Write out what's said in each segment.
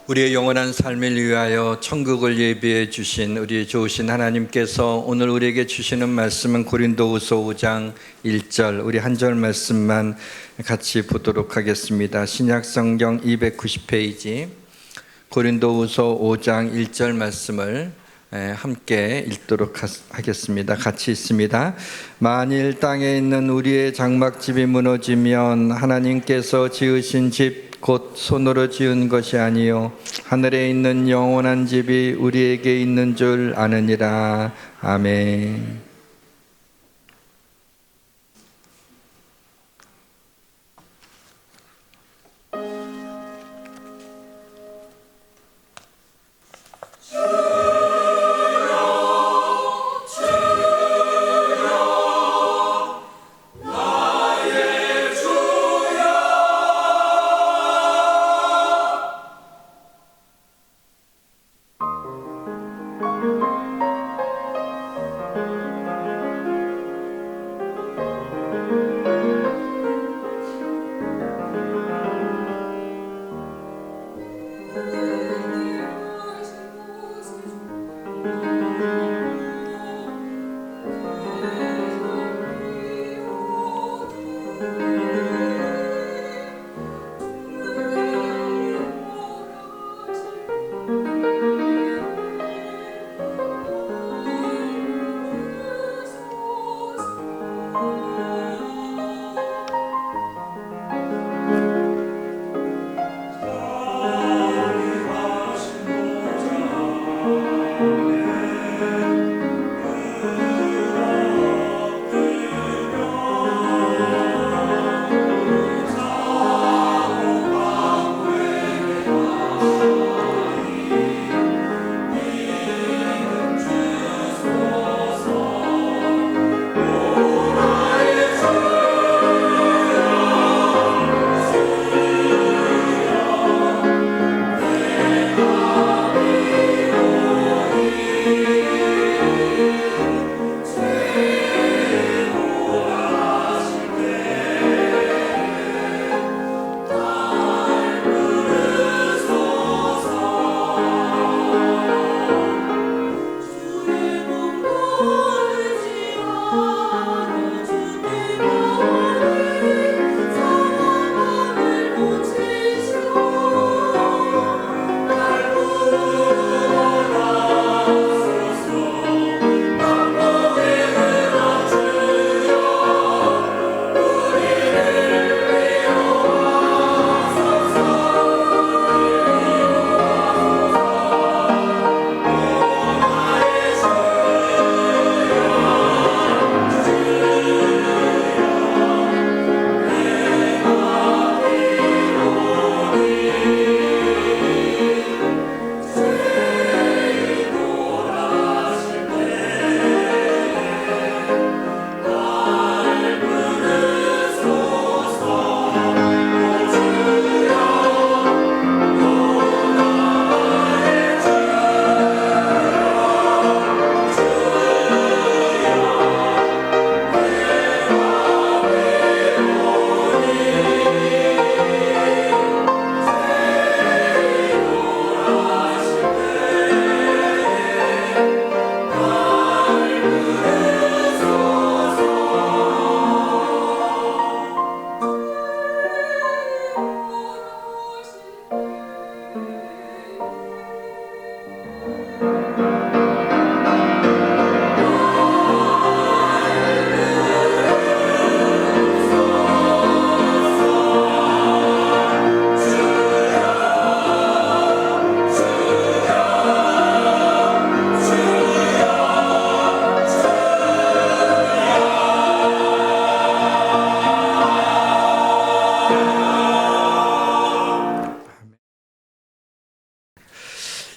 우리의 영원한 삶을 위하여 천국을 예비해 주신 우리 좋으신 하나님께서 오늘 우리에게 주시는 말씀은 고린도후서 5장 1절, 우리 한 절 말씀만 같이 보도록 하겠습니다. 신약성경 290페이지 고린도후서 5장 1절 말씀을 함께 읽도록 하겠습니다. 같이 읽습니다. 만일 땅에 있는 우리의 장막집이 무너지면 하나님께서 지으신 집 곧 손으로 지은 것이 아니요 하늘에 있는 영원한 집이 우리에게 있는 줄 아느니라. 아멘.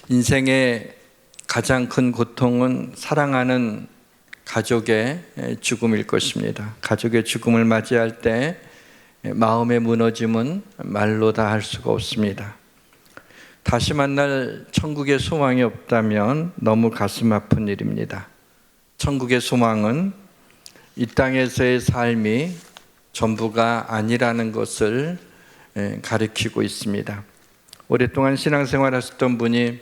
인생의 가장 큰 고통은 사랑하는 가족의 죽음일 것입니다. 가족의 죽음을 맞이할 때 마음의 무너짐은 말로 다 할 수가 없습니다. 다시 만날 천국의 소망이 없다면 너무 가슴 아픈 일입니다. 천국의 소망은 이 땅에서의 삶이 전부가 아니라는 것을 가리키고 있습니다. 오랫동안 신앙생활 하셨던 분이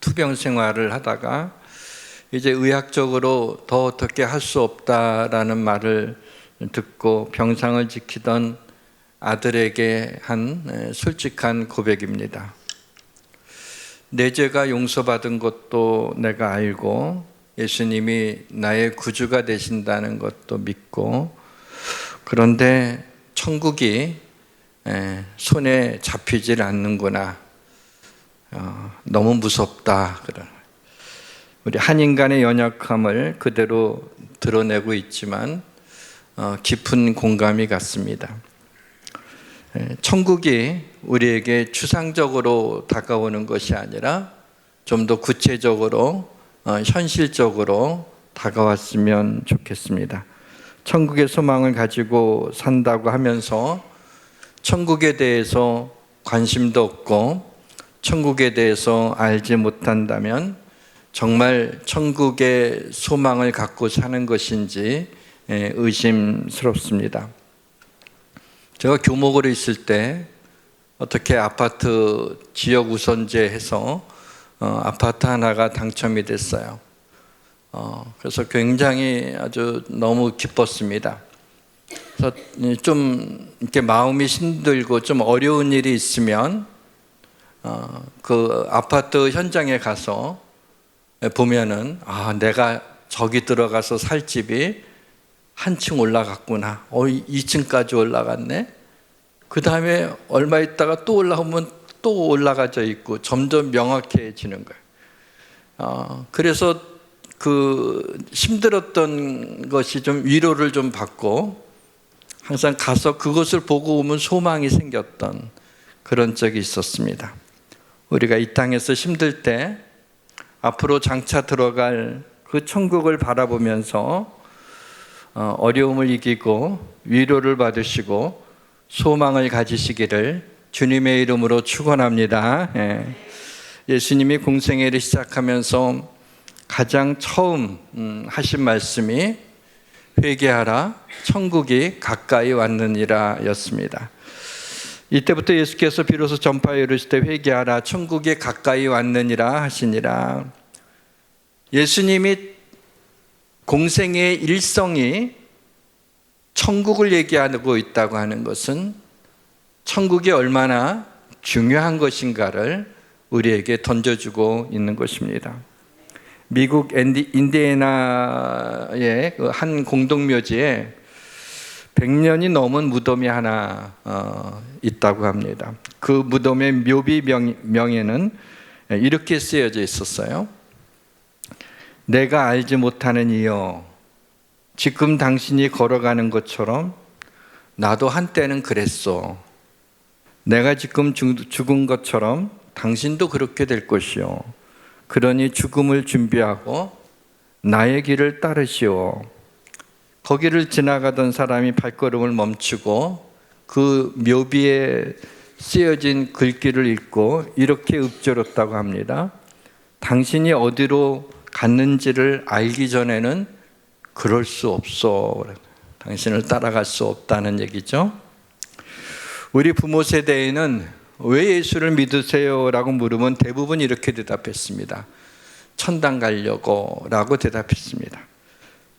투병 생활을 하다가 이제 의학적으로 더 어떻게 할 수 없다라는 말을 듣고 병상을 지키던 아들에게 한 솔직한 고백입니다. 내 죄가 용서받은 것도 내가 알고 예수님이 나의 구주가 되신다는 것도 믿고, 그런데 천국이 손에 잡히질 않는구나. 너무 무섭다. 우리 한 인간의 연약함을 그대로 드러내고 있지만 깊은 공감이 갔습니다. 천국이 우리에게 추상적으로 다가오는 것이 아니라 좀 더 구체적으로 현실적으로 다가왔으면 좋겠습니다. 천국의 소망을 가지고 산다고 하면서 천국에 대해서 관심도 없고 천국에 대해서 알지 못한다면 정말 천국의 소망을 갖고 사는 것인지 의심스럽습니다. 제가 교목으로 있을 때 어떻게 아파트 지역 우선제 해서 아파트 하나가 당첨이 됐어요. 그래서 굉장히 아주 너무 기뻤습니다. 그래서 좀 이렇게 마음이 힘들고 좀 어려운 일이 있으면 그 아파트 현장에 가서 보면은 내가 저기 들어가서 살 집이 한 층 올라갔구나. 2층까지 올라갔네. 그 다음에 얼마 있다가 또 올라오면 또 올라가져 있고 점점 명확해지는 거예요. 그래서 그 힘들었던 것이 좀 위로를 좀 받고 항상 가서 그것을 보고 오면 소망이 생겼던 그런 적이 있었습니다. 우리가 이 땅에서 힘들 때 앞으로 장차 들어갈 그 천국을 바라보면서 어려움을 이기고 위로를 받으시고 소망을 가지시기를 주님의 이름으로 축원합니다. 예수님이 공생애를 시작하면서 가장 처음 하신 말씀이 회개하라 천국이 가까이 왔느니라 였습니다. 이때부터 예수께서 비로소 전파에 이르시되 회개하라 천국이 가까이 왔느니라 하시니라. 예수님이 공생의 일성이 천국을 얘기하고 있다고 하는 것은 천국이 얼마나 중요한 것인가를 우리에게 던져주고 있는 것입니다. 미국 인디애나의 한 공동묘지에 100년이 넘은 무덤이 하나 있다고 합니다. 그 무덤의 묘비 명에는 이렇게 쓰여져 있었어요. 내가 알지 못하는 이여, 지금 당신이 걸어가는 것처럼 나도 한때는 그랬소. 내가 지금 죽은 것처럼 당신도 그렇게 될 것이요. 그러니 죽음을 준비하고 나의 길을 따르시오. 거기를 지나가던 사람이 발걸음을 멈추고 그 묘비에 쓰여진 글귀를 읽고 이렇게 읊조렸다고 합니다. 당신이 어디로 갔는지를 알기 전에는 그럴 수 없어. 당신을 따라갈 수 없다는 얘기죠. 우리 부모 세대에는 왜 예수를 믿으세요? 라고 물으면 대부분 이렇게 대답했습니다. 천당 가려고 라고 대답했습니다.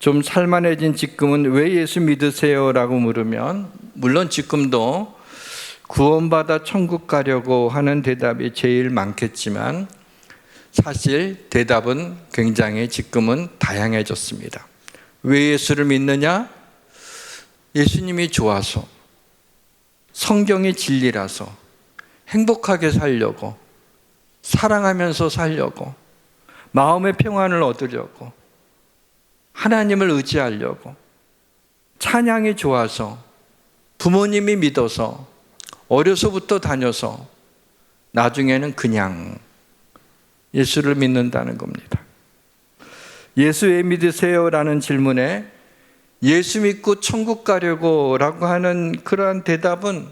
좀 살만해진 지금은 왜 예수 믿으세요? 라고 물으면 물론 지금도 구원받아 천국 가려고 하는 대답이 제일 많겠지만 사실 대답은 굉장히 지금은 다양해졌습니다. 왜 예수를 믿느냐? 예수님이 좋아서, 성경이 진리라서, 행복하게 살려고, 사랑하면서 살려고, 마음의 평안을 얻으려고, 하나님을 의지하려고, 찬양이 좋아서, 부모님이 믿어서, 어려서부터 다녀서 나중에는 그냥 예수를 믿는다는 겁니다. 예수 왜 믿으세요? 라는 질문에 예수 믿고 천국 가려고 라고 하는 그러한 대답은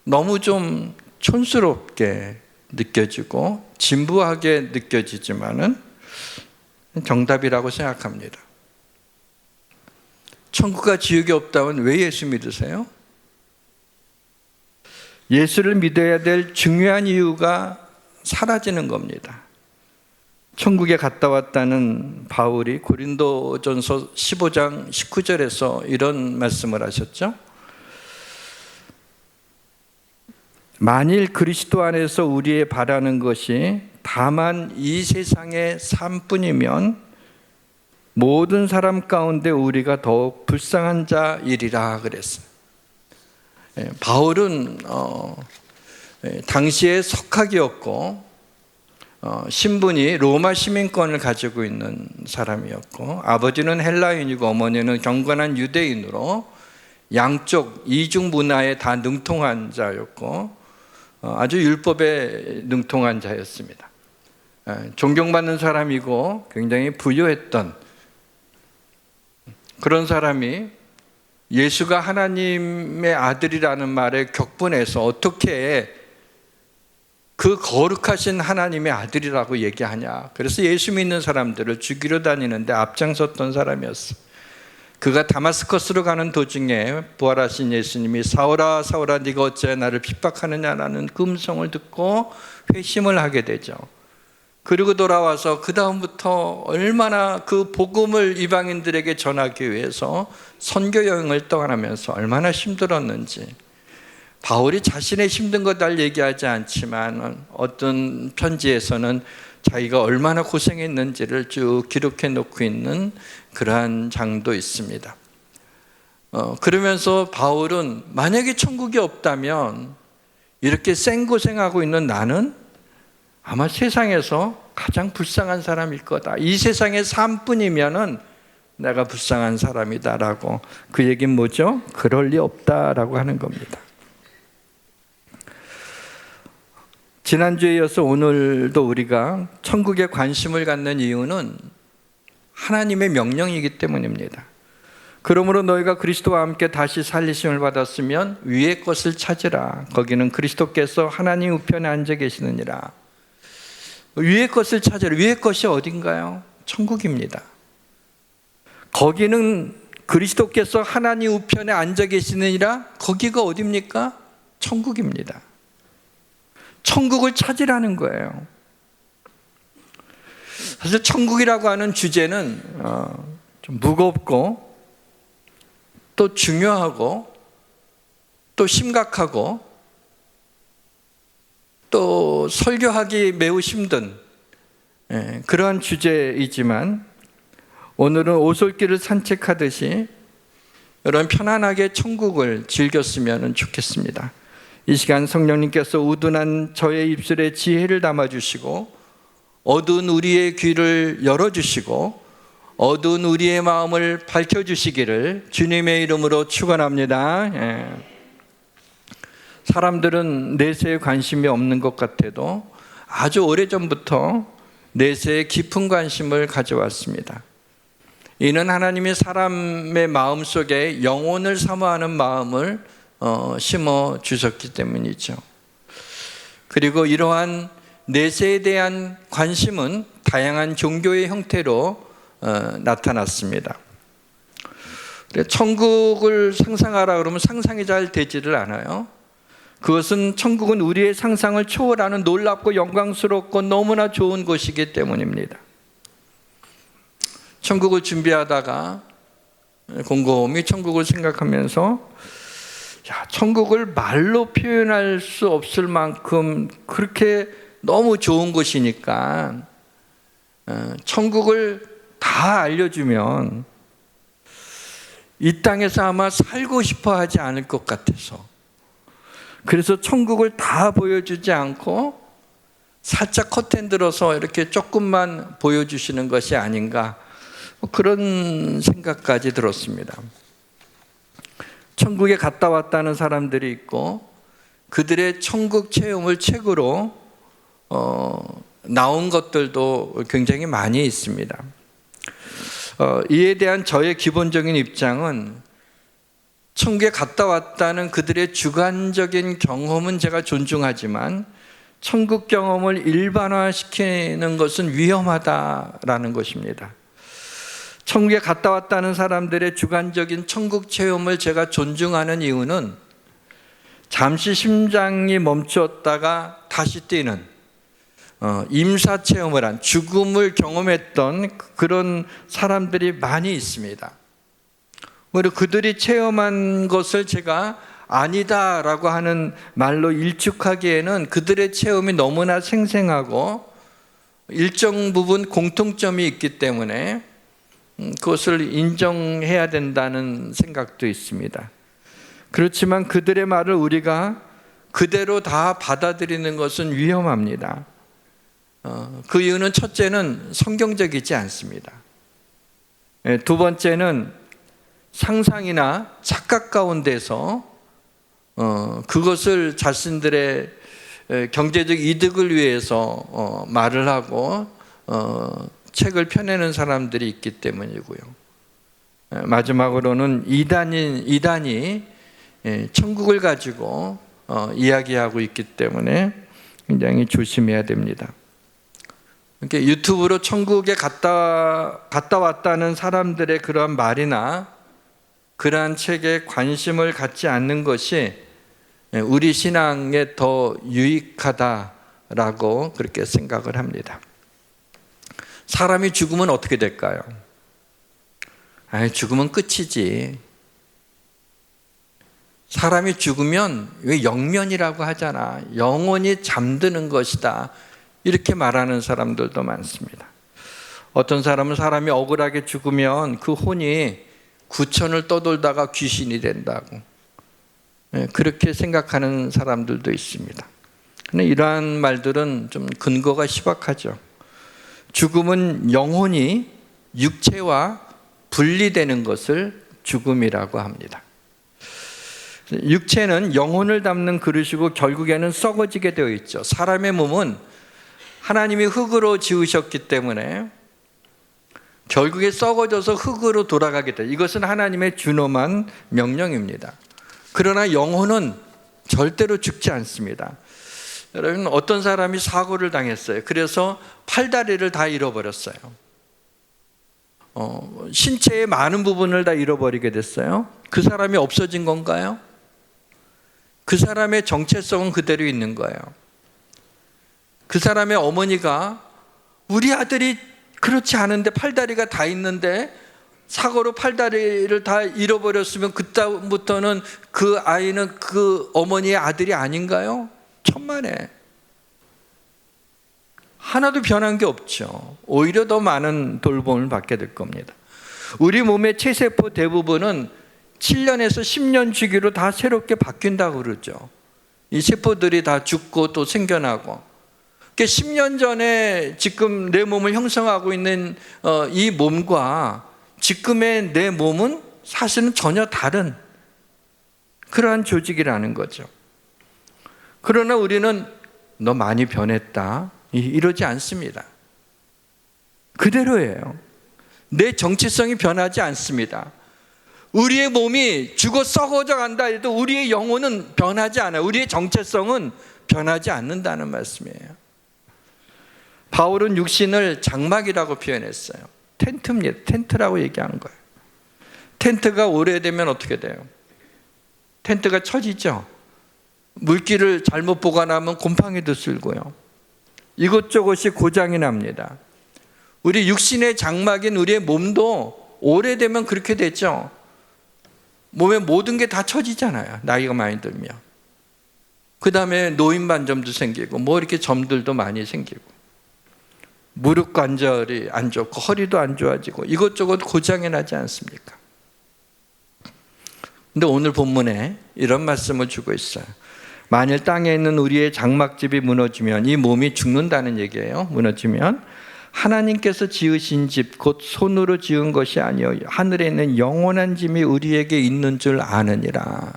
너무 좀 촌스럽게 느껴지고 진부하게 느껴지지만은 정답이라고 생각합니다. 천국과 지옥이 없다면 왜 예수 믿으세요? 예수를 믿어야 될 중요한 이유가 사라지는 겁니다. 천국에 갔다 왔다는 바울이 고린도전서 15장 19절에서 이런 말씀을 하셨죠. 만일 그리스도 안에서 우리의 바라는 것이 다만 이 세상의 삶뿐이면 모든 사람 가운데 우리가 더욱 불쌍한 자이리라 그랬어요. 바울은 당시에 석학이었고 신분이 로마 시민권을 가지고 있는 사람이었고 아버지는 헬라인이고 어머니는 경건한 유대인으로 양쪽 이중 문화에 다 능통한 자였고 아주 율법에 능통한 자였습니다. 존경받는 사람이고 굉장히 부유했던 그런 사람이 예수가 하나님의 아들이라는 말에 격분해서 어떻게 그 거룩하신 하나님의 아들이라고 얘기하냐. 그래서 예수 믿는 사람들을 죽이러 다니는데 앞장섰던 사람이었어. 그가 다마스커스로 가는 도중에 부활하신 예수님이 사울아 사울아 네가 어찌 나를 핍박하느냐라는 그 음성을 듣고 회심을 하게 되죠. 그리고 돌아와서 그 다음부터 얼마나 그 복음을 이방인들에게 전하기 위해서 선교 여행을 떠나면서 얼마나 힘들었는지. 바울이 자신의 힘든 것 잘 얘기하지 않지만 어떤 편지에서는 자기가 얼마나 고생했는지를 쭉 기록해 놓고 있는 그러한 장도 있습니다. 그러면서 바울은 만약에 천국이 없다면 이렇게 생고생하고 있는 나는 아마 세상에서 가장 불쌍한 사람일 거다. 이 세상의 삶뿐이면은 내가 불쌍한 사람이다라고. 그 얘기는 뭐죠? 그럴 리 없다라고 하는 겁니다. 지난주에 이어서 오늘도 우리가 천국에 관심을 갖는 이유는 하나님의 명령이기 때문입니다. 그러므로 너희가 그리스도와 함께 다시 살리심을 받았으면 위의 것을 찾으라. 거기는 그리스도께서 하나님 우편에 앉아 계시느니라. 위의 것을 찾으라. 위의 것이 어딘가요? 천국입니다. 거기는 그리스도께서 하나님 우편에 앉아 계시느니라. 거기가 어디입니까? 천국입니다. 천국을 찾으라는 거예요. 사실 천국이라고 하는 주제는 좀 무겁고 또 중요하고 또 심각하고 또 설교하기 매우 힘든 그러한 주제이지만 오늘은 오솔길을 산책하듯이 여러분 편안하게 천국을 즐겼으면 좋겠습니다. 이 시간 성령님께서 우둔한 저의 입술에 지혜를 담아주시고 어두운 우리의 귀를 열어주시고 어두운 우리의 마음을 밝혀주시기를 주님의 이름으로 축원합니다. 사람들은 내세에 관심이 없는 것 같아도 아주 오래전부터 내세에 깊은 관심을 가져왔습니다. 이는 하나님이 사람의 마음속에 영혼을 사모하는 마음을 심어 주셨기 때문이죠. 그리고 이러한 내세에 대한 관심은 다양한 종교의 형태로 나타났습니다. 천국을 상상하라 그러면 상상이 잘 되지를 않아요. 그것은 천국은 우리의 상상을 초월하는 놀랍고 영광스럽고 너무나 좋은 곳이기 때문입니다. 천국을 준비하다가 곰곰이 천국을 생각하면서 천국을 말로 표현할 수 없을 만큼 그렇게 너무 좋은 곳이니까 천국을 다 알려주면 이 땅에서 아마 살고 싶어 하지 않을 것 같아서 그래서 천국을 다 보여주지 않고 살짝 커튼 들어서 이렇게 조금만 보여주시는 것이 아닌가 그런 생각까지 들었습니다. 천국에 갔다 왔다는 사람들이 있고 그들의 천국 체험을 책으로 나온 것들도 굉장히 많이 있습니다. 이에 대한 저의 기본적인 입장은 천국에 갔다 왔다는 그들의 주관적인 경험은 제가 존중하지만 천국 경험을 일반화시키는 것은 위험하다라는 것입니다. 천국에 갔다 왔다는 사람들의 주관적인 천국 체험을 제가 존중하는 이유는 잠시 심장이 멈추었다가 다시 뛰는 임사 체험을 한, 죽음을 경험했던 그런 사람들이 많이 있습니다. 그리고 그들이 체험한 것을 제가 아니다라고 하는 말로 일축하기에는 그들의 체험이 너무나 생생하고 일정 부분 공통점이 있기 때문에 그것을 인정해야 된다는 생각도 있습니다. 그렇지만 그들의 말을 우리가 그대로 다 받아들이는 것은 위험합니다. 그 이유는 첫째는 성경적이지 않습니다. 두 번째는 상상이나 착각 가운데서 그것을 자신들의 경제적 이득을 위해서 말을 하고 책을 펴내는 사람들이 있기 때문이고요. 마지막으로는 이단이 천국을 가지고 이야기하고 있기 때문에 굉장히 조심해야 됩니다. 이렇게 유튜브로 천국에 갔다 왔다는 사람들의 그런 말이나 그러한 책에 관심을 갖지 않는 것이 우리 신앙에 더 유익하다라고 그렇게 생각을 합니다. 사람이 죽으면 어떻게 될까요? 죽으면 끝이지. 사람이 죽으면 왜 영면이라고 하잖아. 영혼이 잠드는 것이다. 이렇게 말하는 사람들도 많습니다. 어떤 사람은 사람이 억울하게 죽으면 그 혼이 구천을 떠돌다가 귀신이 된다고 그렇게 생각하는 사람들도 있습니다. 근데 이러한 말들은 좀 근거가 희박하죠. 죽음은 영혼이 육체와 분리되는 것을 죽음이라고 합니다. 육체는 영혼을 담는 그릇이고 결국에는 썩어지게 되어 있죠. 사람의 몸은 하나님이 흙으로 지으셨기 때문에 결국에 썩어져서 흙으로 돌아가게 돼. 이것은 하나님의 준엄한 명령입니다. 그러나 영혼은 절대로 죽지 않습니다. 여러분, 어떤 사람이 사고를 당했어요. 그래서 팔다리를 다 잃어버렸어요. 신체의 많은 부분을 다 잃어버리게 됐어요. 그 사람이 없어진 건가요? 그 사람의 정체성은 그대로 있는 거예요. 그 사람의 어머니가 우리 아들이 그렇지 않은데 팔다리가 다 있는데 사고로 팔다리를 다 잃어버렸으면 그다음부터는 그 아이는 그 어머니의 아들이 아닌가요? 천만에. 하나도 변한 게 없죠. 오히려 더 많은 돌봄을 받게 될 겁니다. 우리 몸의 체세포 대부분은 7년에서 10년 주기로 다 새롭게 바뀐다고 그러죠. 이 세포들이 다 죽고 또 생겨나고. 10년 전에 지금 내 몸을 형성하고 있는 이 몸과 지금의 내 몸은 사실은 전혀 다른 그러한 조직이라는 거죠. 그러나 우리는 너 많이 변했다 이러지 않습니다. 그대로예요. 내 정체성이 변하지 않습니다. 우리의 몸이 죽어 썩어져 간다 해도 우리의 영혼은 변하지 않아요. 우리의 정체성은 변하지 않는다는 말씀이에요. 바울은 육신을 장막이라고 표현했어요. 텐트입니다. 텐트라고 얘기한 거예요. 텐트가 오래되면 어떻게 돼요? 텐트가 처지죠. 물기를 잘못 보관하면 곰팡이도 쓸고요. 이것저것이 고장이 납니다. 우리 육신의 장막인 우리의 몸도 오래되면 그렇게 되죠. 몸의 모든 게 다 처지잖아요. 나이가 많이 들면. 그 다음에 노인 반점도 생기고 뭐 이렇게 점들도 많이 생기고 무릎 관절이 안 좋고 허리도 안 좋아지고 이것저것 고장이 나지 않습니까? 근데 오늘 본문에 이런 말씀을 주고 있어요. 만일 땅에 있는 우리의 장막집이 무너지면 이 몸이 죽는다는 얘기예요. 무너지면 하나님께서 지으신 집 곧 손으로 지은 것이 아니요 하늘에 있는 영원한 집이 우리에게 있는 줄 아느니라.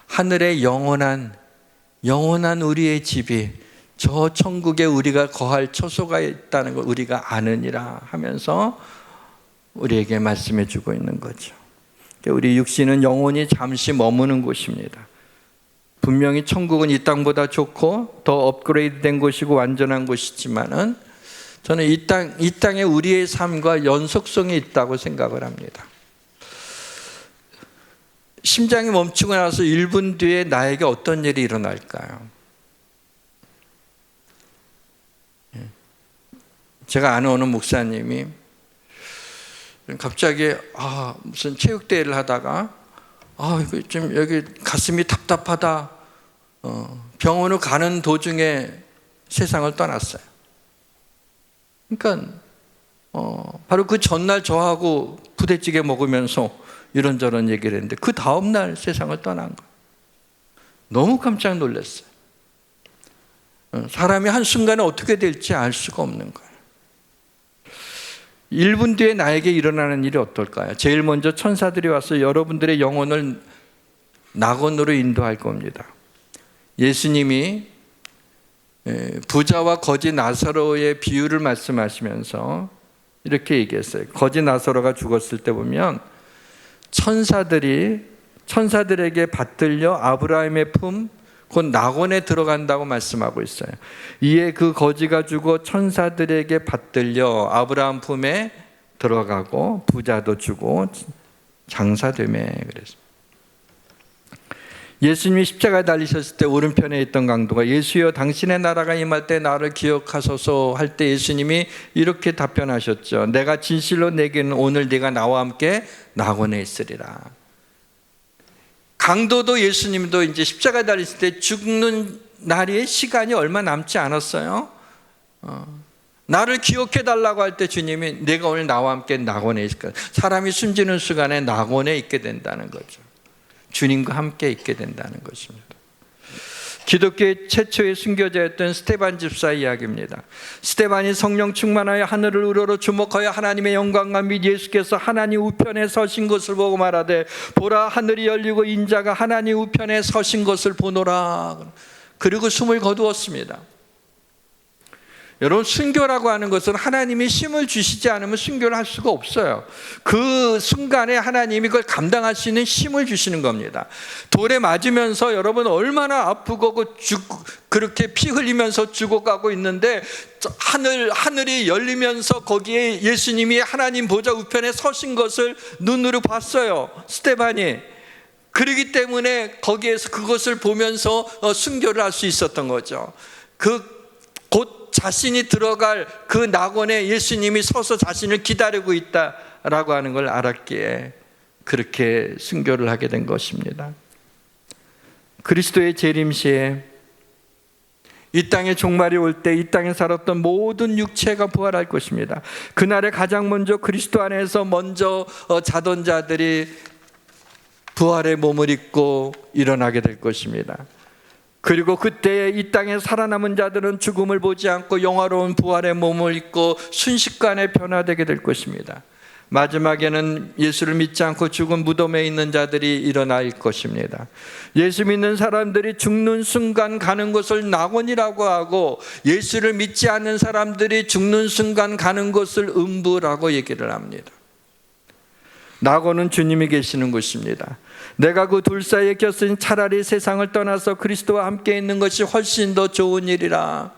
하늘에 영원한 우리의 집이 저 천국에 우리가 거할 처소가 있다는 걸 우리가 아느니라 하면서 우리에게 말씀해 주고 있는 거죠. 우리 육신은 영혼이 잠시 머무는 곳입니다. 분명히 천국은 이 땅보다 좋고 더 업그레이드된 곳이고 완전한 곳이지만은 저는 이 땅에 우리의 삶과 연속성이 있다고 생각을 합니다. 심장이 멈추고 나서 1분 뒤에 나에게 어떤 일이 일어날까요? 제가 아는 어느 목사님이 갑자기 무슨 체육대회를 하다가 이거 좀 여기 가슴이 답답하다, 병원을 가는 도중에 세상을 떠났어요. 그러니까 바로 그 전날 저하고 부대찌개 먹으면서 이런저런 얘기를 했는데 그 다음날 세상을 떠난 거예요. 너무 깜짝 놀랐어요. 사람이 한순간에 어떻게 될지 알 수가 없는 거예요. 1분 뒤에 나에게 일어나는 일이 어떨까요? 제일 먼저 천사들이 와서 여러분들의 영혼을 낙원으로 인도할 겁니다. 예수님이 부자와 거지 나사로의 비유를 말씀하시면서 이렇게 얘기했어요. 거지 나사로가 죽었을 때 보면 천사들에게 받들려 아브라함의 품, 곧 낙원에 들어간다고 말씀하고 있어요. 이에 그 거지가 죽어 천사들에게 받들려 아브라함 품에 들어가고 부자도 주고 장사되매 그랬어요. 예수님이 십자가에 달리셨을 때 오른편에 있던 강도가 예수여 당신의 나라가 임할 때 나를 기억하소서 할 때 예수님이 이렇게 답변하셨죠. 내가 진실로 내게는 오늘 네가 나와 함께 낙원에 있으리라. 강도도 예수님도 이제 십자가에 달렸을 때 죽는 날의 시간이 얼마 남지 않았어요. 나를 기억해 달라고 할 때 주님이 내가 오늘 나와 함께 낙원에 있을 거야. 사람이 숨지는 순간에 낙원에 있게 된다는 거죠. 주님과 함께 있게 된다는 것입니다. 기독교의 최초의 순교자였던 스데반 집사 이야기입니다. 스데반이 성령 충만하여 하늘을 우러러 주목하여 하나님의 영광과 및 예수께서 하나님 우편에 서신 것을 보고 말하되 보라 하늘이 열리고 인자가 하나님 우편에 서신 것을 보노라. 그리고 숨을 거두었습니다. 여러분, 순교라고 하는 것은 하나님이 힘을 주시지 않으면 순교를 할 수가 없어요. 그 순간에 하나님이 그걸 감당할 수 있는 힘을 주시는 겁니다. 돌에 맞으면서 여러분 얼마나 아프고 그렇게 피 흘리면서 죽어가고 있는데 하늘이 열리면서 거기에 예수님이 하나님 보좌 우편에 서신 것을 눈으로 봤어요, 스데반이. 그러기 때문에 거기에서 그것을 보면서 순교를 할 수 있었던 거죠. 곧 자신이 들어갈 그 낙원에 예수님이 서서 자신을 기다리고 있다라고 하는 걸 알았기에 그렇게 순교를 하게 된 것입니다. 그리스도의 재림시에 이 땅에 종말이 올 때 이 땅에 살았던 모든 육체가 부활할 것입니다. 그날에 가장 먼저 그리스도 안에서 먼저 자던 자들이 부활의 몸을 입고 일어나게 될 것입니다. 그리고 그때 이 땅에 살아남은 자들은 죽음을 보지 않고 영화로운 부활의 몸을 입고 순식간에 변화되게 될 것입니다. 마지막에는 예수를 믿지 않고 죽은 무덤에 있는 자들이 일어날 것입니다. 예수 믿는 사람들이 죽는 순간 가는 곳을 낙원이라고 하고 예수를 믿지 않는 사람들이 죽는 순간 가는 곳을 음부라고 얘기를 합니다. 낙원은 주님이 계시는 곳입니다. 내가 그 둘 사이에 꼈으니 차라리 세상을 떠나서 그리스도와 함께 있는 것이 훨씬 더 좋은 일이라.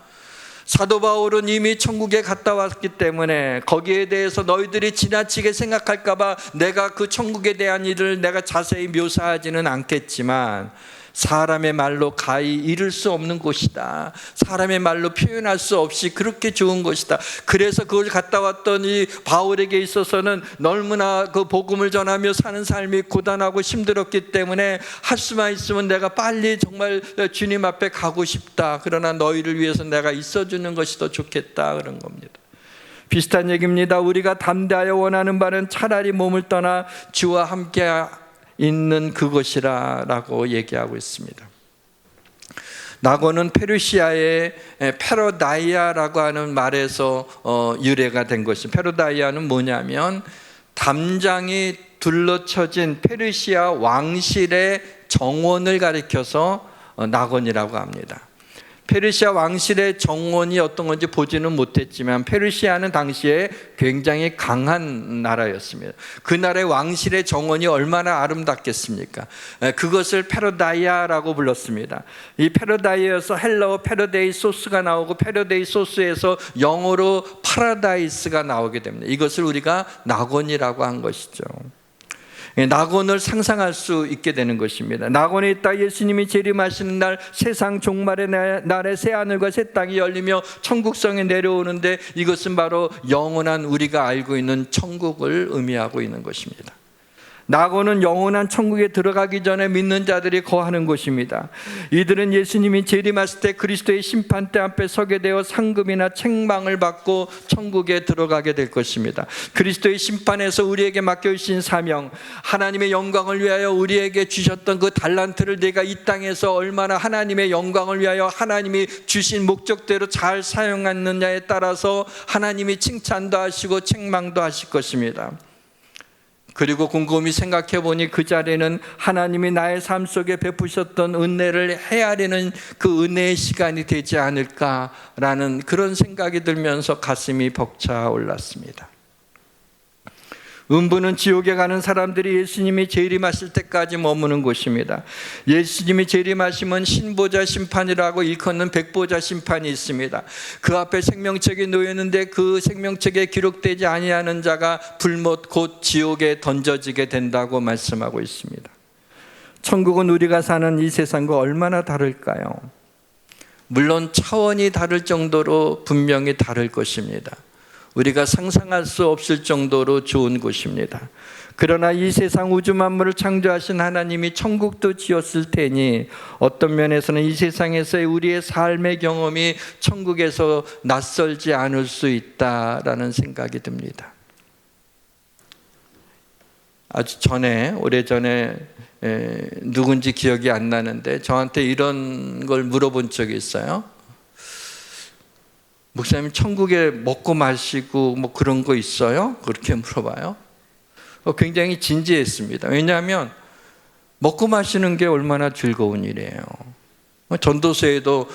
사도 바울은 이미 천국에 갔다 왔기 때문에 거기에 대해서 너희들이 지나치게 생각할까 봐 내가 그 천국에 대한 일을 내가 자세히 묘사하지는 않겠지만 사람의 말로 가히 이룰 수 없는 곳이다. 사람의 말로 표현할 수 없이 그렇게 좋은 곳이다. 그래서 그걸 갔다 왔던 이 바울에게 있어서는 너무나 그 복음을 전하며 사는 삶이 고단하고 힘들었기 때문에 할 수만 있으면 내가 빨리 정말 주님 앞에 가고 싶다. 그러나 너희를 위해서 내가 있어주는 것이 더 좋겠다. 그런 겁니다. 비슷한 얘기입니다. 우리가 담대하여 원하는 바는 차라리 몸을 떠나 주와 함께 있는 그것이라고 얘기하고 있습니다. 낙원은 페르시아의 페로다이아라고 하는 말에서 유래가 된 것입니다. 페로다이아는 뭐냐면 담장이 둘러쳐진 페르시아 왕실의 정원을 가리켜서 낙원이라고 합니다. 페르시아 왕실의 정원이 어떤 건지 보지는 못했지만 페르시아는 당시에 굉장히 강한 나라였습니다. 그 나라의 왕실의 정원이 얼마나 아름답겠습니까? 그것을 페로다이아라고 불렀습니다. 이 페로다이아에서 헬라어 페로데이 소스가 나오고 페로데이 소스에서 영어로 파라다이스가 나오게 됩니다. 이것을 우리가 낙원이라고 한 것이죠. 낙원을 상상할 수 있게 되는 것입니다. 낙원에 있다 예수님이 재림하시는 날, 세상 종말의 날에 새하늘과 새 땅이 열리며 천국성에 내려오는데, 이것은 바로 영원한 우리가 알고 있는 천국을 의미하고 있는 것입니다. 낙원은 영원한 천국에 들어가기 전에 믿는 자들이 거하는 곳입니다. 이들은 예수님이 재림하실 때 그리스도의 심판대 앞에 서게 되어 상급이나 책망을 받고 천국에 들어가게 될 것입니다. 그리스도의 심판에서 우리에게 맡겨주신 사명, 하나님의 영광을 위하여 우리에게 주셨던 그 달란트를 내가 이 땅에서 얼마나 하나님의 영광을 위하여 하나님이 주신 목적대로 잘 사용했느냐에 따라서 하나님이 칭찬도 하시고 책망도 하실 것입니다. 그리고 곰곰이 생각해 보니 그 자리는 하나님이 나의 삶 속에 베푸셨던 은혜를 헤아리는 그 은혜의 시간이 되지 않을까라는 그런 생각이 들면서 가슴이 벅차올랐습니다. 음부는 지옥에 가는 사람들이 예수님이 재림하실 때까지 머무는 곳입니다. 예수님이 재림하시면 신보자 심판이라고 일컫는 백보자 심판이 있습니다. 그 앞에 생명책이 놓였는데 그 생명책에 기록되지 아니하는 자가 불못 곧 지옥에 던져지게 된다고 말씀하고 있습니다. 천국은 우리가 사는 이 세상과 얼마나 다를까요? 물론 차원이 다를 정도로 분명히 다를 것입니다. 우리가 상상할 수 없을 정도로 좋은 곳입니다. 그러나 이 세상 우주 만물을 창조하신 하나님이 천국도 지었을 테니 어떤 면에서는 이 세상에서의 우리의 삶의 경험이 천국에서 낯설지 않을 수 있다라는 생각이 듭니다. 아주 전에, 오래전에 누군지 기억이 안 나는데 저한테 이런 걸 물어본 적이 있어요. 목사님, 천국에 먹고 마시고 뭐 그런 거 있어요? 그렇게 물어봐요. 굉장히 진지했습니다. 왜냐하면 먹고 마시는 게 얼마나 즐거운 일이에요. 전도서에도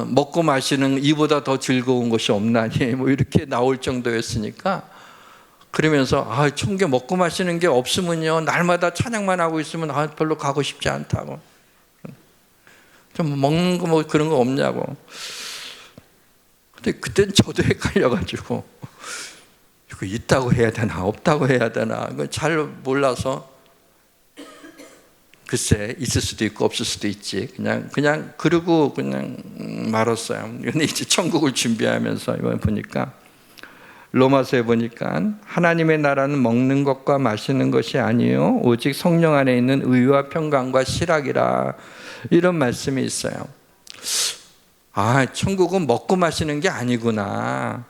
먹고 마시는 이보다 더 즐거운 것이 없나니 뭐 이렇게 나올 정도였으니까, 그러면서 천국에 먹고 마시는 게 없으면요, 날마다 찬양만 하고 있으면 별로 가고 싶지 않다고, 좀 먹는 거 뭐 그런 거 없냐고. 근데 그때는 저도 헷갈려가지고 이거 있다고 해야 되나 없다고 해야 되나 잘 몰라서, 글쎄 있을 수도 있고 없을 수도 있지, 그냥 그러고 그냥 말았어요. 근데 이제 천국을 준비하면서 이번에 보니까, 로마서에 보니까 하나님의 나라는 먹는 것과 마시는 것이 아니요 오직 성령 안에 있는 의와 평강과 실학이라, 이런 말씀이 있어요. 천국은 먹고 마시는 게 아니구나.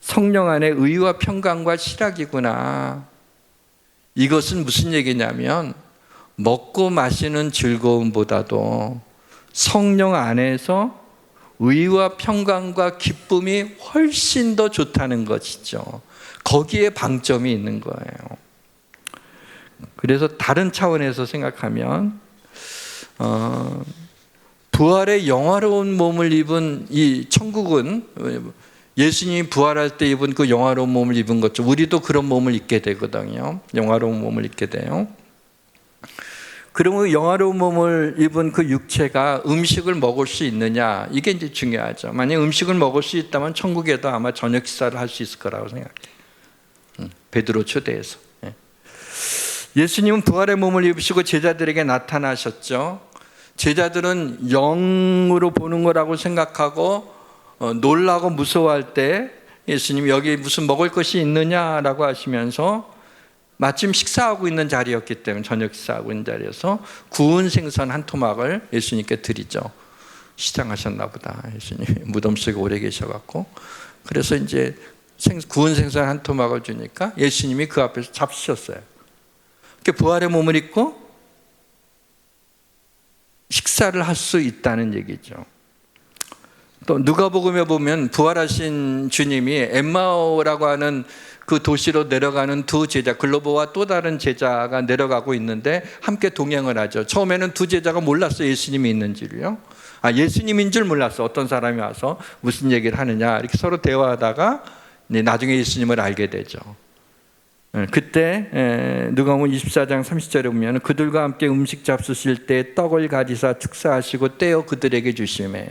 성령 안에 의와 평강과 실학이구나. 이것은 무슨 얘기냐면, 먹고 마시는 즐거움보다도 성령 안에서 의와 평강과 기쁨이 훨씬 더 좋다는 것이죠. 거기에 방점이 있는 거예요. 그래서 다른 차원에서 생각하면 부활의 영화로운 몸을 입은 이 천국은, 예수님이 부활할 때 입은 그 영화로운 몸을 입은 것처럼 우리도 그런 몸을 입게 되거든요. 영화로운 몸을 입게 돼요. 그러면 영화로운 몸을 입은 그 육체가 음식을 먹을 수 있느냐, 이게 이제 중요하죠. 만약 음식을 먹을 수 있다면 천국에도 아마 저녁 식사를 할 수 있을 거라고 생각해요. 베드로 초대해서. 예수님은 부활의 몸을 입으시고 제자들에게 나타나셨죠. 제자들은 영으로 보는 거라고 생각하고 놀라고 무서워할 때 예수님이 여기 무슨 먹을 것이 있느냐라고 하시면서, 마침 식사하고 있는 자리였기 때문에, 저녁 식사하고 있는 자리에서 구운 생선 한 토막을 예수님께 드리죠. 시장하셨나 보다. 예수님이 무덤 속에 오래 계셔갖고, 그래서 이제 구운 생선 한 토막을 주니까 예수님이 그 앞에서 잡수셨어요. 부활의 몸을 입고 식사를 할 수 있다는 얘기죠. 또 누가복음에 보면 부활하신 주님이 엠마오라고 하는 그 도시로 내려가는 두 제자, 글로버와 또 다른 제자가 내려가고 있는데 함께 동행을 하죠. 처음에는 두 제자가 몰랐어요, 예수님이 있는지를요. 예수님인 줄 몰랐어. 어떤 사람이 와서 무슨 얘기를 하느냐, 이렇게 서로 대화하다가 나중에 예수님을 알게 되죠. 그때 누가복음 24장 30절에 보면, 그들과 함께 음식 잡수실 때 떡을 가지사 축사하시고 떼어 그들에게 주시매.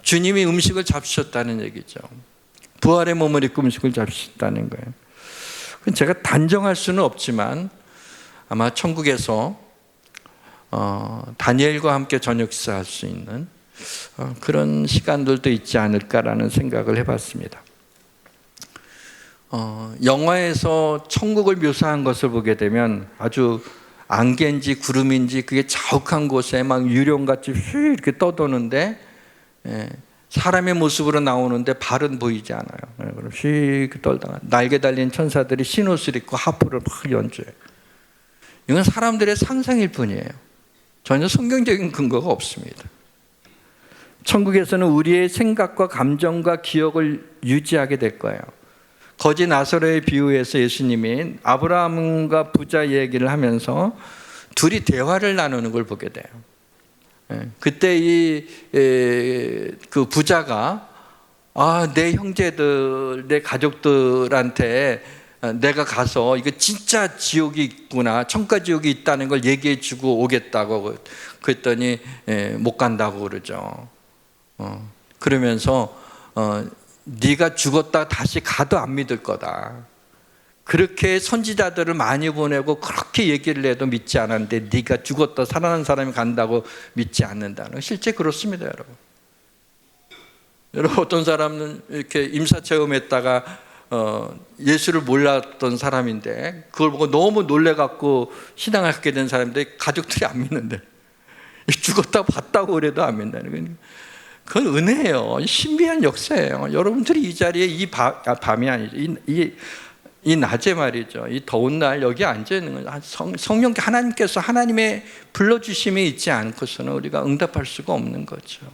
주님이 음식을 잡수셨다는 얘기죠. 부활의 몸을 입고 음식을 잡수셨다는 거예요. 제가 단정할 수는 없지만 아마 천국에서 다니엘과 함께 저녁 식사할 수 있는 그런 시간들도 있지 않을까라는 생각을 해봤습니다. 영화에서 천국을 묘사한 것을 보게 되면 아주 안개인지 구름인지 그게 자욱한 곳에 막 유령같이 휘 이렇게 떠도는데 사람의 모습으로 나오는데 발은 보이지 않아요. 그럼 휘 이렇게 떨다가 날개 달린 천사들이 흰옷을 입고 하프를 막 연주해요. 이건 사람들의 상상일 뿐이에요. 전혀 성경적인 근거가 없습니다. 천국에서는 우리의 생각과 감정과 기억을 유지하게 될 거예요. 거지 나사로의 비유에서 예수님이 아브라함과 부자 얘기를 하면서 둘이 대화를 나누는 걸 보게 돼요. 그때 그 부자가 내 형제들, 내 가족들한테 내가 가서 이거 진짜 지옥이 있구나, 천가 지옥이 있다는 걸 얘기해 주고 오겠다고 그랬더니 못 간다고 그러죠. 그러면서 네가 죽었다 다시 가도 안 믿을 거다. 그렇게 선지자들을 많이 보내고 그렇게 얘기를 해도 믿지 않았는데 네가 죽었다 살아난 사람이 간다고 믿지 않는다는, 실제 그렇습니다, 여러분. 여러분, 어떤 사람은 이렇게 임사체험했다가 예수를 몰랐던 사람인데 그걸 보고 너무 놀래갖고 신앙을 갖게 된 사람인데 가족들이 안 믿는데, 죽었다 봤다고 그래도 안 믿는다는 거예요. 그건 은혜예요. 신비한 역사예요. 여러분들이 이 자리에 밤이 아니죠. 이 낮에 말이죠. 이 더운 날 여기 앉아 있는 건 성령 하나님께서 하나님의 불러주심이 있지 않고서는 우리가 응답할 수가 없는 거죠.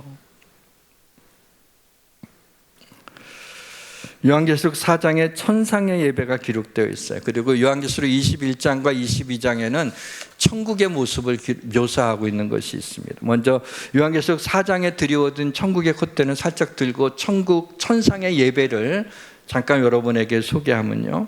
요한계시록 4장에 천상의 예배가 기록되어 있어요. 그리고 요한계시록 21장과 22장에는 천국의 모습을 묘사하고 있는 것이 있습니다. 먼저 요한계시록 4장에 드리워진 천국의 콧대는 살짝 들고 천상의 예배를 잠깐 여러분에게 소개하면요,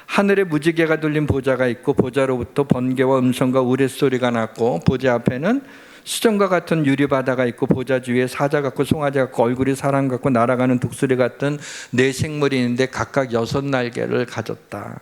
하늘에 무지개가 둘린 보좌가 있고 보좌로부터 번개와 음성과 우레소리가 났고 보좌 앞에는 수정과 같은 유리바다가 있고 보좌 주위에 사자 같고 송아지 같고 얼굴이 사람 같고 날아가는 독수리 같은 네 생물이 있는데 각각 6날개를 가졌다.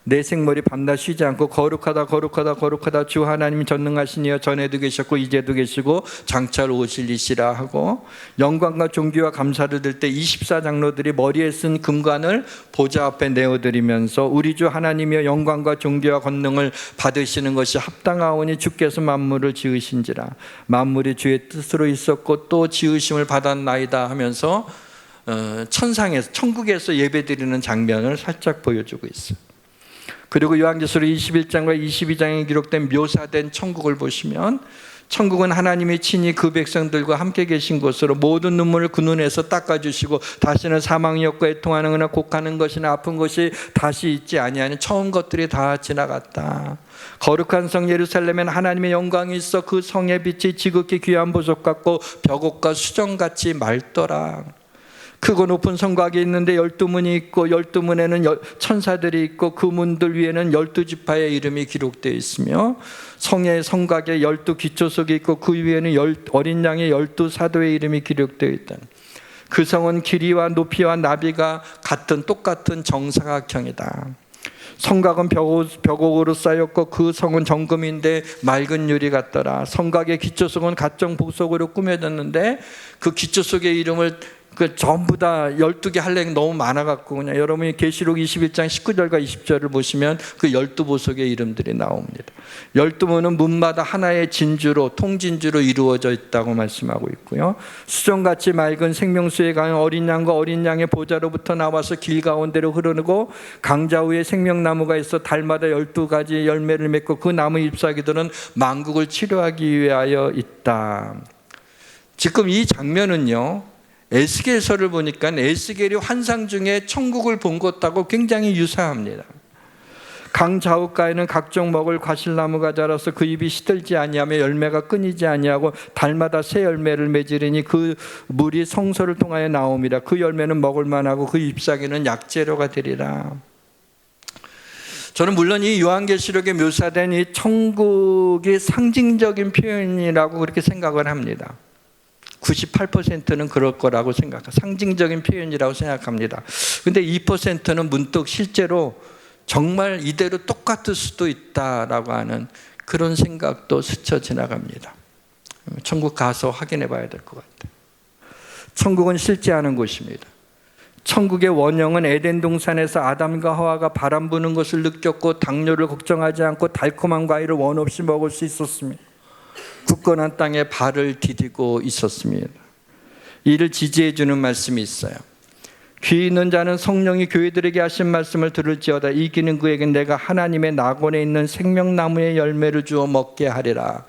내 생물이 밤낮 쉬지 않고 거룩하다 거룩하다 거룩하다 주 하나님 전능하신 이여 전에도 계셨고 이제도 계시고 장차로 오실 이시라 하고, 영광과 존귀와 감사를 들 때 24장로들이 머리에 쓴 금관을 보좌 앞에 내어드리면서 우리 주 하나님이여 영광과 존귀와 권능을 받으시는 것이 합당하오니 주께서 만물을 지으신지라 만물이 주의 뜻으로 있었고 또 지으심을 받았나이다 하면서 천국에서 예배드리는 장면을 살짝 보여주고 있어요. 그리고 요한계시록 21장과 22장에 기록된 묘사된 천국을 보시면, 천국은 하나님이 친히 그 백성들과 함께 계신 곳으로 모든 눈물을 그 눈에서 닦아주시고 다시는 사망이 없고 애통하는 거나 곡하는 것이나 아픈 것이 다시 있지 아니하니 처음 것들이 다 지나갔다. 거룩한 성 예루살렘엔 하나님의 영광이 있어 그 성의 빛이 지극히 귀한 보석 같고 벽옥과 수정같이 맑더라. 크고 높은 성곽이 있는데 12문이 있고 12문에는 천사들이 있고 그 문들 위에는 12지파의 이름이 기록되어 있으며 성의 성곽에 12기초석이 있고 그 위에는 어린 양의 12사도의 이름이 기록되어 있다. 그 성은 길이와 높이와 나비가 똑같은 정사각형이다. 성곽은 벽옥으로 쌓였고 그 성은 정금인데 맑은 유리 같더라. 성곽의 기초석은 각종 복석으로 꾸며졌는데 그 기초석의 이름을 전부 다 12개 할래가 너무 많아갖고 그냥 여러분이 계시록 21장 19절과 20절을 보시면 그 12보석의 이름들이 나옵니다. 12문은 문마다 하나의 진주로 통진주로 이루어져 있다고 말씀하고 있고요, 수정같이 맑은 생명수에 가는 어린 양과 어린 양의 보좌로부터 나와서 길 가운데로 흐르고 강자 위에 생명나무가 있어 달마다 12가지 열매를 맺고 그 나무 잎사귀들은 만국을 치료하기 위하여 있다. 지금 이 장면은요, 에스겔서를 보니까 에스겔이 환상 중에 천국을 본 것하고 굉장히 유사합니다. 강 좌우가에는 각종 먹을 과실나무가 자라서 그 잎이 시들지 아니하며 열매가 끊이지 아니하고 달마다 새 열매를 맺으리니 그 물이 성소를 통하여 나옴이라. 그 열매는 먹을 만하고 그 잎사귀는 약재료가 되리라. 저는 물론 이 요한계시록에 묘사된 이 천국이 상징적인 표현이라고 그렇게 생각을 합니다. 98%는 그럴 거라고 생각합니다. 상징적인 표현이라고 생각합니다. 근데 2%는 문득 실제로 정말 이대로 똑같을 수도 있다라고 하는 그런 생각도 스쳐 지나갑니다. 천국 가서 확인해 봐야 될 것 같아요. 천국은 실제하는 곳입니다. 천국의 원형은 에덴 동산에서 아담과 하와가 바람 부는 것을 느꼈고 당뇨를 걱정하지 않고 달콤한 과일을 원 없이 먹을 수 있었습니다. 굳건한 땅에 발을 디디고 있었습니다. 이를 지지해 주는 말씀이 있어요. 귀 있는 자는 성령이 교회들에게 하신 말씀을 들을지어다. 이기는 그에겐 내가 하나님의 낙원에 있는 생명나무의 열매를 주어 먹게 하리라.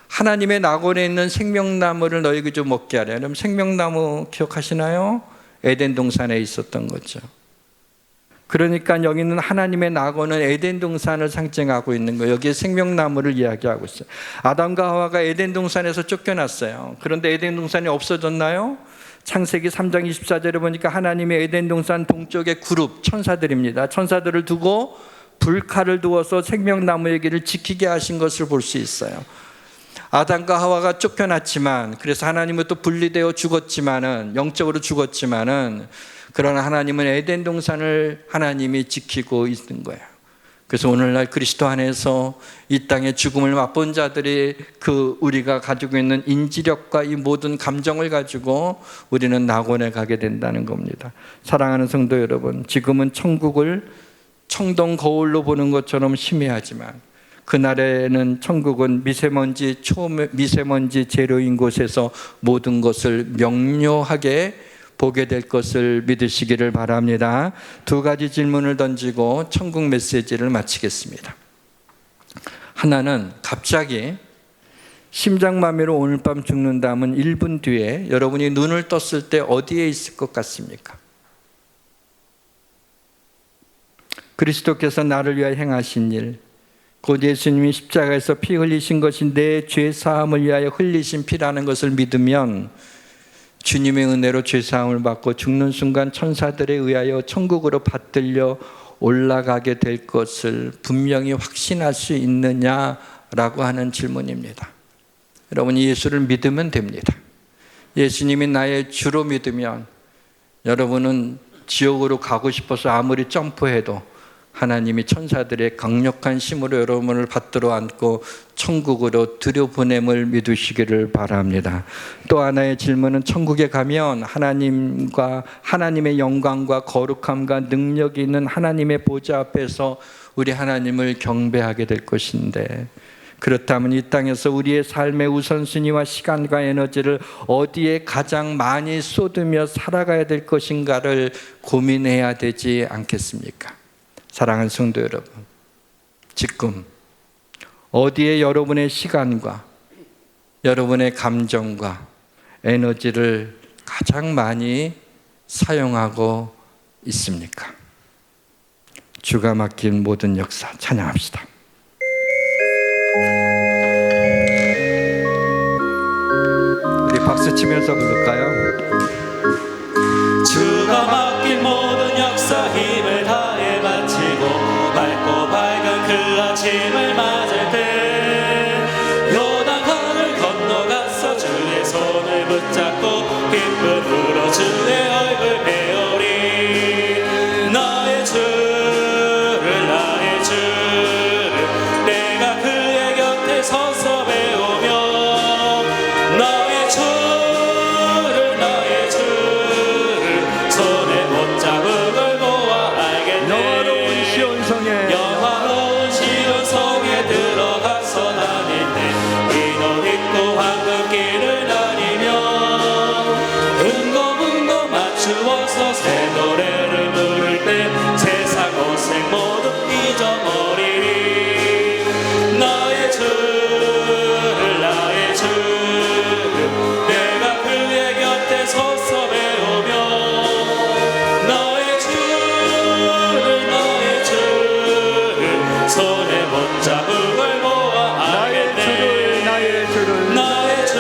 하나님의 낙원에 있는 생명나무를 너에게 좀 먹게 하라. 그럼 생명나무 기억하시나요? 에덴 동산에 있었던 거죠. 그러니까 여기는 하나님의 낙원은 에덴 동산을 상징하고 있는 거예요. 여기에 생명나무를 이야기하고 있어요. 아담과 하와가 에덴 동산에서 쫓겨났어요. 그런데 에덴 동산이 없어졌나요? 창세기 3장 24절에 보니까 하나님의 에덴 동산 동쪽에 그룹 천사들입니다. 천사들을 두고 불칼을 두어서 생명나무의 길을 지키게 하신 것을 볼 수 있어요. 아담과 하와가 쫓겨났지만, 그래서 하나님은 또 분리되어 죽었지만은, 영적으로 죽었지만은, 그러나 하나님은 에덴 동산을 하나님이 지키고 있는 거예요. 그래서 오늘날 그리스도 안에서 이 땅의 죽음을 맛본 자들이 우리가 가지고 있는 인지력과 이 모든 감정을 가지고 우리는 낙원에 가게 된다는 겁니다. 사랑하는 성도 여러분, 지금은 천국을 청동 거울로 보는 것처럼 희미하지만 그날에는 천국은 미세먼지, 초미세먼지 제로인 곳에서 모든 것을 명료하게 보게 될 것을 믿으시기를 바랍니다. 두 가지 질문을 던지고 천국 메시지를 마치겠습니다. 하나는 갑자기 심장마비로 오늘 밤 죽는다면 1분 뒤에 여러분이 눈을 떴을 때 어디에 있을 것 같습니까? 그리스도께서 나를 위하여 행하신 일, 곧 예수님이 십자가에서 피 흘리신 것이 내 죄 사함을 위하여 흘리신 피라는 것을 믿으면 주님의 은혜로 죄 사함을 받고 죽는 순간 천사들에 의하여 천국으로 받들려 올라가게 될 것을 분명히 확신할 수 있느냐라고 하는 질문입니다. 여러분이 예수를 믿으면 됩니다. 예수님이 나의 주로 믿으면 여러분은 지옥으로 가고 싶어서 아무리 점프해도 하나님이 천사들의 강력한 힘으로 여러분을 받들어 안고 천국으로 들여보냄을 믿으시기를 바랍니다. 또 하나의 질문은 천국에 가면 하나님과 하나님의 영광과 거룩함과 능력이 있는 하나님의 보좌 앞에서 우리 하나님을 경배하게 될 것인데, 그렇다면 이 땅에서 우리의 삶의 우선순위와 시간과 에너지를 어디에 가장 많이 쏟으며 살아가야 될 것인가를 고민해야 되지 않겠습니까? 사랑하는 성도 여러분, 지금 어디에 여러분의 시간과 여러분의 감정과 에너지를 가장 많이 사용하고 있습니까? 주가 맡긴 모든 역사 찬양합시다. 우리 박수 치면서 부를까요? 주가 맡긴 모든 역사 힘을 다해 바치고 밝고 밝은 그 아침을 맞을 때 요단강을 건너가서 주의 손을 붙잡고 기쁨으로 주의 얼굴 배우리. 나의 주를 나의 주를 내가 그의 곁에 서서 배우며 나의 주를 나의 주를 손에 못 잡음을 보아 알겠네. 영화로운 시온성에 영화로운 시온성에 들어가서 다닐 때 흰 옷 입고 황금길을 다니며 흥고흥고 맞추어서 새 노래를 부를 때 세상 고생 모두 잊어버리리. 나의 주를 나의 주를 내가 그의 곁에 서서 배우며 나의 주를 손에 못 잡음을 보아 알겠네. 나의 주를 나의 주를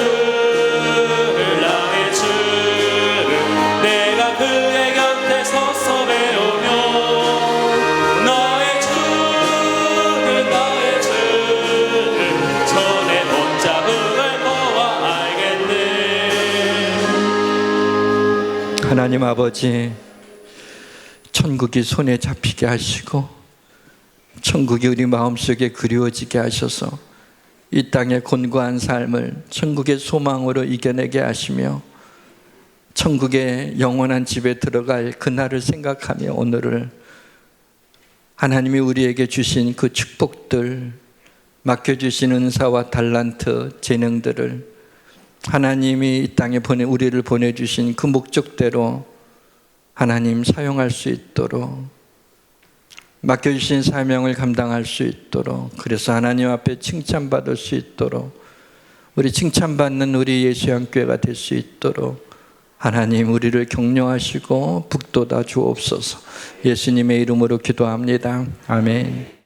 내가 그의 곁에 서서 배우며 나의 주를 손에 못 잡음을 보아 알겠네. 하나님 아버지, 천국이 손에 잡히게 하시고 천국이 우리 마음속에 그리워지게 하셔서 이 땅의 곤고한 삶을 천국의 소망으로 이겨내게 하시며 천국의 영원한 집에 들어갈 그날을 생각하며 오늘을 하나님이 우리에게 주신 그 축복들, 맡겨주신 은사와 달란트, 재능들을 하나님이 이 땅에 우리를 보내주신 그 목적대로 하나님 사용할 수 있도록, 맡겨주신 사명을 감당할 수 있도록, 그래서 하나님 앞에 칭찬받을 수 있도록, 우리 칭찬받는 우리 예수양교회가 될 수 있도록 하나님 우리를 격려하시고 북돋아 주옵소서. 예수님의 이름으로 기도합니다. 아멘.